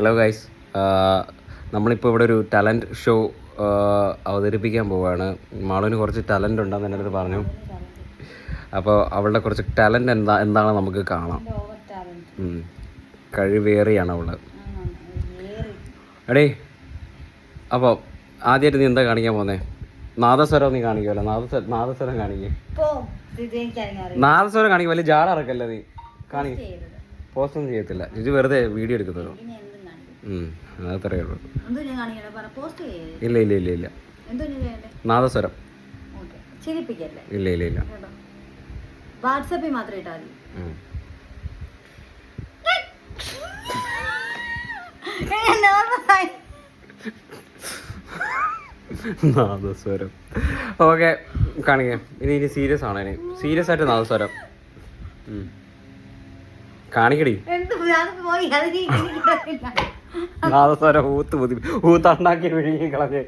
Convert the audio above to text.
Hello guys, നമ്മളിപ്പോൾ ഇവിടെ ഒരു ടാലൻറ്റ് ഷോ അവതരിപ്പിക്കാൻ പോവുകയാണ്. മാളുവിന് കുറച്ച് ടാലൻ്റ് ഉണ്ടെന്ന് എൻ്റെ അടുത്ത് പറഞ്ഞു. അപ്പോൾ അവളുടെ കുറച്ച് ടാലൻ്റ് എന്താണ് നമുക്ക് കാണാം. കഴിവേറിയാണ് അവൾ. എടേ, അപ്പോൾ ആദ്യമായിട്ട് നീ എന്താ കാണിക്കാൻ പോകുന്നേ? നാദസ്വരം നീ കാണിക്കുമല്ലോ. നാദസ്വരം കാണിക്കേ. നാദസ്വരം കാണിക്കും. വലിയ ജാട ഇറക്കല്ലേ നീ. പോസ്റ്റ് ഒന്നും ചെയ്യത്തില്ല. ഇത് വെറുതെ വീഡിയോ എടുക്കുന്നത്. അതത്രയേ ഉള്ളൂ. ഇല്ല ഇല്ല ഇല്ല ഇല്ല നാദസ്വരം ഇല്ല ഇല്ല ഇല്ല. വാട്സാപ്പിൽ മാത്രം ഇട്ടാൽ നാദസ്വരം. ഓക്കെ, കാണിക്കേ. ഇനി സീരിയസ് ആണ്. ഇനി സീരിയസ് ആയിട്ട് നാദസ്വരം കാണിക്കടി. നാദസ്വരം ഊത്തുണ്ടാക്കി വിഴുങ്ങി കളഞ്ഞ്.